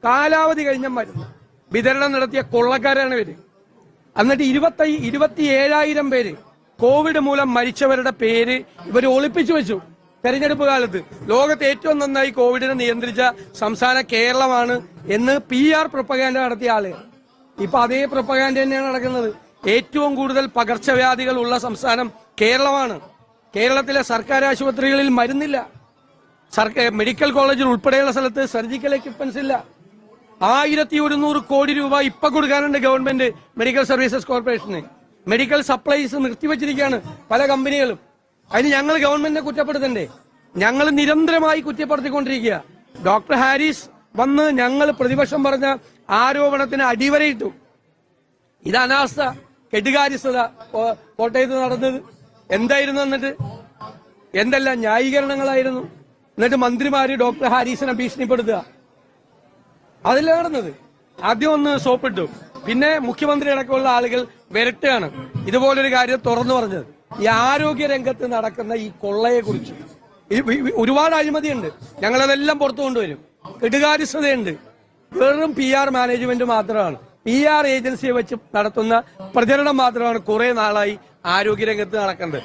കാലാവധി കഴിഞ്ഞ മരുന്ന് വിതരണം നടത്തിയ കൊള്ളക്കാരാണ് ഇവര്. എന്നിട്ട് 27,000 പേര് കോവിഡ് മൂലം മരിച്ചവരുടെ പേര് ഇവർ ഒളിപ്പിച്ചു വെച്ചു. തെരഞ്ഞെടുപ്പ് കാലത്ത് ലോകത്ത് ഏറ്റവും നന്നായി കോവിഡിനെ നിയന്ത്രിച്ച സംസ്ഥാനം കേരളമാണ് എന്ന് PR പ്രൊപ്പഗാൻഡ നടത്തിയ ആള്. ഇപ്പൊ അതേ പ്രൊപ്പഗാൻഡ തന്നെയാണ് നടക്കുന്നത്. ഏറ്റവും കൂടുതൽ പകർച്ചവ്യാധികൾ ഉള്ള സംസ്ഥാനം കേരളമാണ്. കേരളത്തിലെ സർക്കാർ ആശുപത്രികളിൽ മരുന്നില്ല. മെഡിക്കൽ കോളേജിൽ ഉൾപ്പെടെയുള്ള സ്ഥലത്ത് സർജിക്കൽ എക്യുപ്മെന്റ്സ് ഇല്ല. 1,100 കോടി രൂപ ഇപ്പൊ കൊടുക്കാനുണ്ട് ഗവൺമെന്റ് മെഡിക്കൽ സർവീസസ് കോർപ്പറേഷന്. മെഡിക്കൽ സപ്ലൈസ് നിർത്തിവച്ചിരിക്കുകയാണ് പല കമ്പനികളും. അതിന് ഞങ്ങൾ ഗവൺമെന്റിനെ കുറ്റപ്പെടുത്തണ്ടേ? ഞങ്ങൾ നിരന്തരമായി കുറ്റപ്പെടുത്തിക്കൊണ്ടിരിക്കുക. ഡോക്ടർ ഹാരിസ് വന്ന് ഞങ്ങൾ പ്രതിപക്ഷം പറഞ്ഞ ആരോപണത്തിന് അടിവരയിട്ടു. ഇത് അനാസ്ഥ, കെടുകാര്യസ്ഥത കോട്ടയത്ത് നടന്നത് എന്തായിരുന്നു? എന്നിട്ട് എന്തെല്ലാം ന്യായീകരണങ്ങളായിരുന്നു. എന്നിട്ട് മന്ത്രിമാര് ഡോക്ടർ ഹാരിസിനെ ഭീഷണിപ്പെടുത്തുക, അതല്ല നടന്നത്. ആദ്യം ഒന്ന് സോപ്പിട്ടു, പിന്നെ മുഖ്യമന്ത്രി അടക്കമുള്ള ആളുകൾ വിരട്ടുകയാണ്. ഇതുപോലൊരു കാര്യം തുറന്നു പറഞ്ഞത്. ഈ ആരോഗ്യ രംഗത്ത് നടക്കുന്ന ഈ കൊള്ളയെ കുറിച്ച് ഒരുപാട് അഴിമതിയുണ്ട്. ഞങ്ങളതെല്ലാം പുറത്തു കൊണ്ടുവരും. കെടുകാര്യസ്ഥതയുണ്ട്. വെറും PR മാനേജ്മെന്റ് മാത്രമാണ്, PR ഏജൻസിയെ വെച്ച് നടത്തുന്ന പ്രചരണം മാത്രമാണ് കുറെ നാളായി ആരോഗ്യരംഗത്ത് നടക്കുന്നത്.